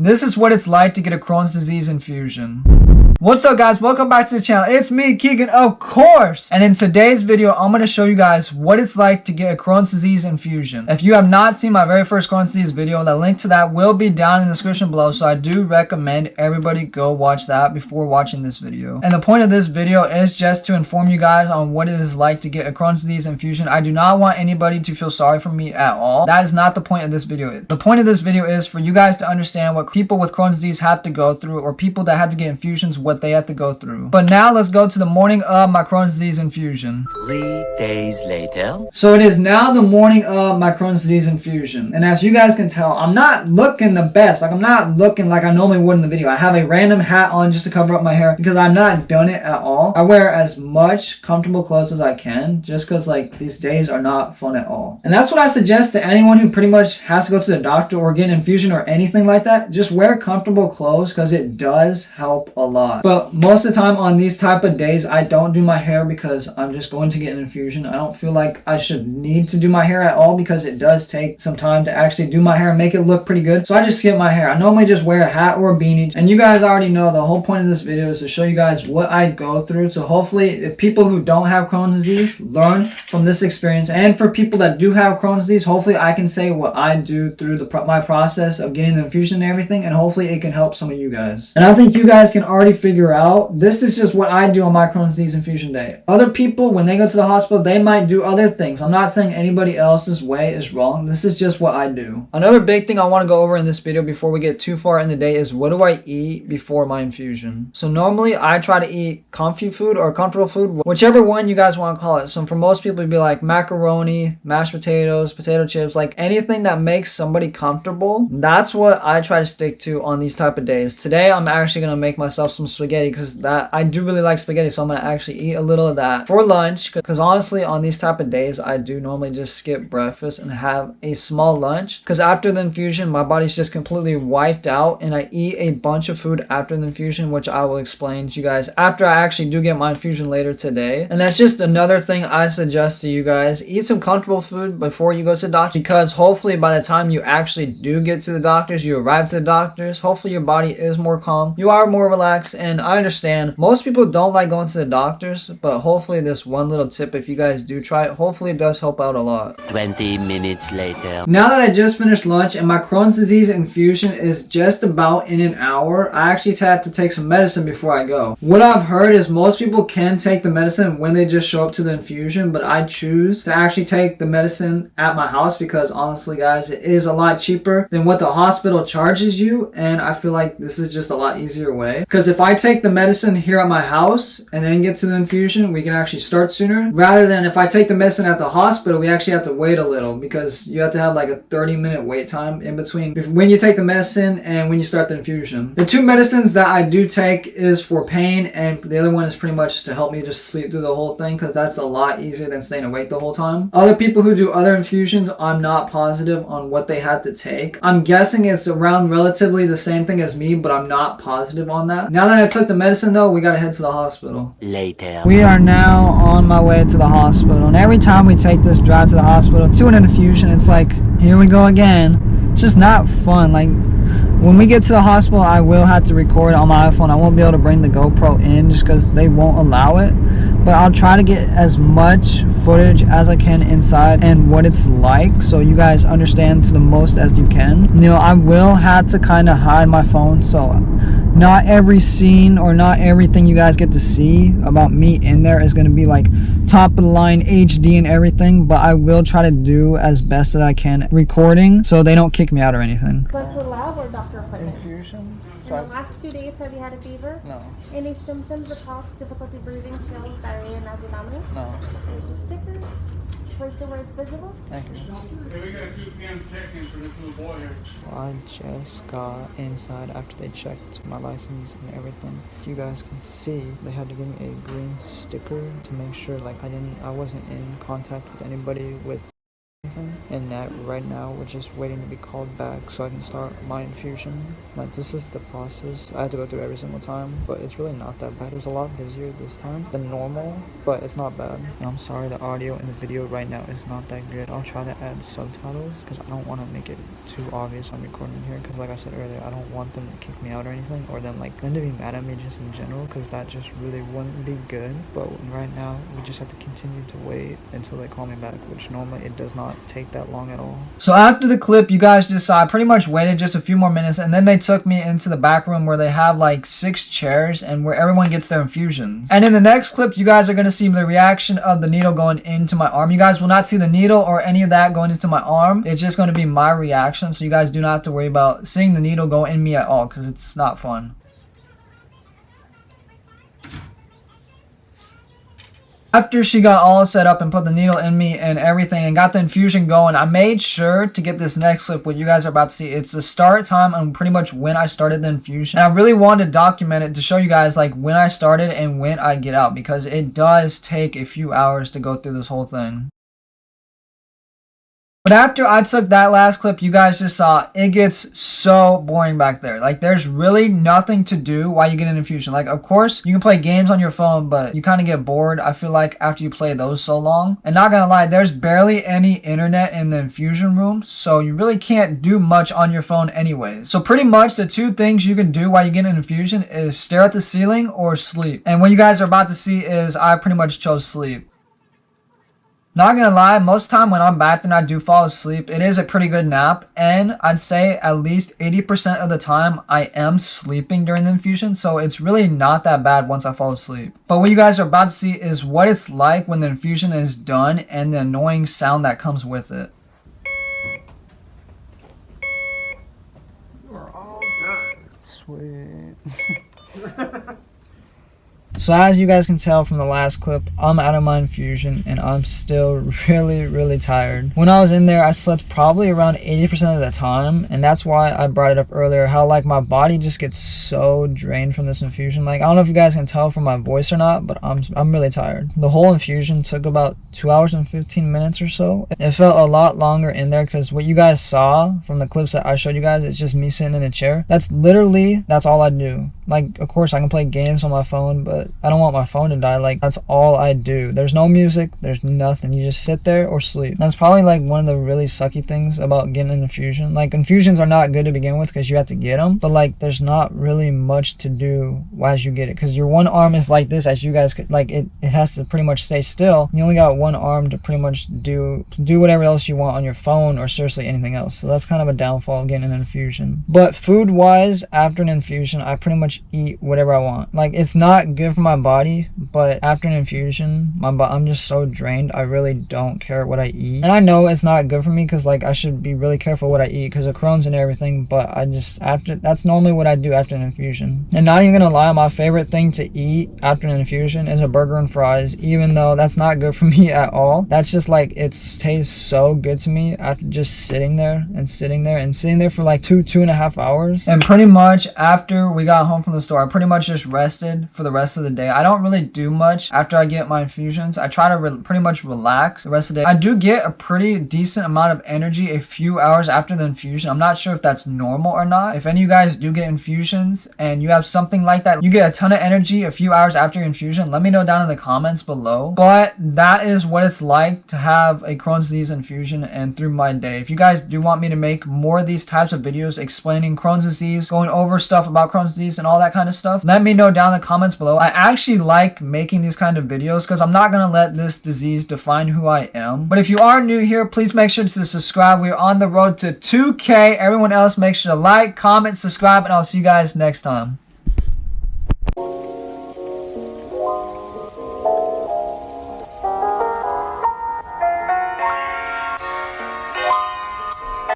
This is what it's like to get a Crohn's disease infusion. What's up guys, welcome back to the channel. It's me, Kegan, of course. And in today's video, I'm going to show you guys what it's like to get a Crohn's disease infusion. If you have not seen my very first Crohn's disease video, the link to that will be down in the description below. So I do recommend everybody go watch that before watching this video. And the point of this video is just to inform you guys on what it is like to get a Crohn's disease infusion. I do not want anybody to feel sorry for me at all. That is not the point of this video. The point of this video is for you guys to understand what people with Crohn's disease have to go through, or people that have to get infusions, what they have to go through. But now let's go to the morning of my Crohn's disease infusion. 3 days later. So it is now the morning of my Crohn's disease infusion. And as you guys can tell, I'm not looking the best. Like, I'm not looking like I normally would in the video. I have a random hat on just to cover up my hair because I've not done it at all. I wear as much comfortable clothes as I can just because, like, these days are not fun at all. And that's what I suggest to anyone who pretty much has to go to the doctor or get an infusion or anything like that. Just wear comfortable clothes because it does help a lot. But most of the time on these type of days, I don't do my hair because I'm just going to get an infusion. I don't feel like I should need to do my hair at all because it does take some time to actually do my hair and make it look pretty good. So I just skip my hair. I normally just wear a hat or a beanie. And you guys already know the whole point of this video is to show you guys what I go through. So hopefully if people who don't have Crohn's disease learn from this experience. And for people that do have Crohn's disease, hopefully I can say what I do through my process of getting the infusion and everything. And hopefully it can help some of you guys. And I think you guys can already figure out this is just what I do on my Crohn's disease infusion day. Other people, when they go to the hospital, they might do other things. I'm not saying anybody else's way is wrong. This is just what I do. Another big thing I want to go over in this video before we get too far in the day is what do I eat before my infusion. So normally I try to eat comfy food or comfortable food, whichever one you guys want to call it. So for most people it'd be like macaroni, mashed potatoes, potato chips, like anything that makes somebody comfortable. That's what I try to stick to on these type of days. Today I'm actually going to make myself some spaghetti because that I do really like spaghetti, so I'm gonna actually eat a little of that for lunch because honestly on these type of days I do normally just skip breakfast and have a small lunch because after the infusion my body's just completely wiped out and I eat a bunch of food after the infusion, which I will explain to you guys after I actually do get my infusion later today. And that's just another thing I suggest to you guys: eat some comfortable food before you go to the doctor, because hopefully by the time you actually do get to the doctors, you arrive to the doctors, hopefully your body is more calm, you are more relaxed. And I understand most people don't like going to the doctors, but hopefully this one little tip, if you guys do try it, hopefully it does help out a lot. 20 minutes later. Now that I just finished lunch and my Crohn's disease infusion is just about in an hour, I actually had to take some medicine before I go. What I've heard is most people can take the medicine when they just show up to the infusion, but I choose to actually take the medicine at my house because honestly guys, it is a lot cheaper than what the hospital charges you, and I feel like this is just a lot easier way. Because if I take the medicine here at my house and then get to the infusion, we can actually start sooner, rather than if I take the medicine at the hospital, we actually have to wait a little because you have to have like a 30-minute wait time in between when you take the medicine and when you start the infusion. The two medicines that I do take is for pain, and the other one is pretty much to help me just sleep through the whole thing because that's a lot easier than staying awake the whole time. Other people who do other infusions, I'm not positive on what they had to take. I'm guessing it's around relatively the same thing as me, but I'm not positive on that. Now that I took the medicine though, we gotta head to the hospital. Later. We are now on my way to the hospital, and every time we take this drive to the hospital to an infusion, it's like, here we go again. It's just not fun. Like, when we get to the hospital, I will have to record on my iPhone. I won't be able to bring the GoPro in just because they won't allow it. But I'll try to get as much footage as I can inside and what it's like so you guys understand to the most as you can. You know, I will have to kind of hide my phone, so not every scene or not everything you guys get to see about me in there is going to be like top of the line HD and everything, but I will try to do as best as I can recording so they don't kick me out or anything. Went to lab or doctor appointment? Infusion? In the last 2 days, have you had a fever? No. Any symptoms of cough, difficulty breathing, chills, diarrhea, nausea, vomiting? No. Here's your sticker. Place it where it's visible. Thank you. Hey, we got a 2 p.m. check-in for this little boy here. I just got inside after they checked my license and everything. You guys can see they had to give me a green sticker to make sure like I wasn't in contact with anybody with And that right now we're just waiting to be called back so I can start my infusion. Like, this is the process I had to go through every single time, but it's really not that bad. It was a lot busier this time than normal, but it's not bad. And I'm sorry the audio in the video right now is not that good. I'll try to add subtitles because I don't want to make it too obvious I'm recording here, because like I said earlier, I don't want them to kick me out or anything, or them to be mad at me just in general, because that just really wouldn't be good. But right now we just have to continue to wait until they call me back, which normally it does not take that long at all. So after the clip, you guys just saw, I pretty much waited just a few more minutes, and then they took me into the back room where they have like 6 chairs and where everyone gets their infusions. And in the next clip, you guys are going to see the reaction of the needle going into my arm. You guys will not see the needle or any of that going into my arm. It's just going to be my reaction, so you guys do not have to worry about seeing the needle go in me at all, because it's not fun. After she got all set up and put the needle in me and everything and got the infusion going, I made sure to get this next clip, what you guys are about to see. It's the start time and pretty much when I started the infusion. And I really wanted to document it to show you guys like when I started and when I get out, because it does take a few hours to go through this whole thing. But after I took that last clip you guys just saw, it gets so boring back there. Like, there's really nothing to do while you get an infusion. Like, of course, you can play games on your phone, but you kind of get bored, I feel like, after you play those so long. And not gonna lie, there's barely any internet in the infusion room, so you really can't do much on your phone anyways. So pretty much the 2 things you can do while you get an infusion is stare at the ceiling or sleep. And what you guys are about to see is I pretty much chose sleep. Not gonna lie, most of the time when I'm back then I do fall asleep. It is a pretty good nap, and I'd say at least 80% of the time I am sleeping during the infusion, so it's really not that bad once I fall asleep. But what you guys are about to see is what it's like when the infusion is done and the annoying sound that comes with it. You are all done. Sweet. So as you guys can tell from the last clip, I'm out of my infusion and I'm still really tired. When I was in there, I slept probably around 80% of the time, and that's why I brought it up earlier, how like my body just gets so drained from this infusion. Like, I don't know if you guys can tell from my voice or not, but I'm really tired. The whole infusion took about 2 hours and 15 minutes or so. It felt a lot longer in there because what you guys saw from the clips that I showed you guys, it's just me sitting in a chair. That's all I do. Like, of course I can play games on my phone, but I don't want my phone to die. Like, that's all I do. There's no music, there's nothing. You just sit there or sleep. That's probably like one of the really sucky things about getting an infusion. Like, infusions are not good to begin with because you have to get them, but like there's not really much to do as you get it, because your one arm is like this, as you guys could, like, it has to pretty much stay still. You only got one arm to pretty much do whatever else you want on your phone or seriously anything else. So that's kind of a downfall of getting an infusion. But food wise, after an infusion, I pretty much eat whatever I want. Like, it's not good for my body, but after an infusion, I'm just so drained, I really don't care what I eat. And I know it's not good for me because like I should be really careful what I eat because of Crohn's and everything, but that's normally what I do after an infusion. And not even gonna lie, my favorite thing to eat after an infusion is a burger and fries, even though that's not good for me at all. That's just like, it tastes so good to me after just sitting there for like 2.5 hours. And pretty much after we got home from the store, I pretty much just rested for the rest of the day. I don't really do much after I get my infusions. I try to pretty much relax the rest of the day. I do get a pretty decent amount of energy a few hours after the infusion. I'm not sure if that's normal or not. If any of you guys do get infusions and you have something like that, you get a ton of energy a few hours after your infusion, let me know down in the comments below. But that is what it's like to have a Crohn's disease infusion and through my day. If you guys do want me to make more of these types of videos explaining Crohn's disease, going over stuff about Crohn's disease and all that kind of stuff, let me know down in the comments below. I actually like making these kind of videos because I'm not going to let this disease define who I am. But if you are new here, please make sure to subscribe. We're on the road to 2K. Everyone else, make sure to like, comment, subscribe, and I'll see you guys next time.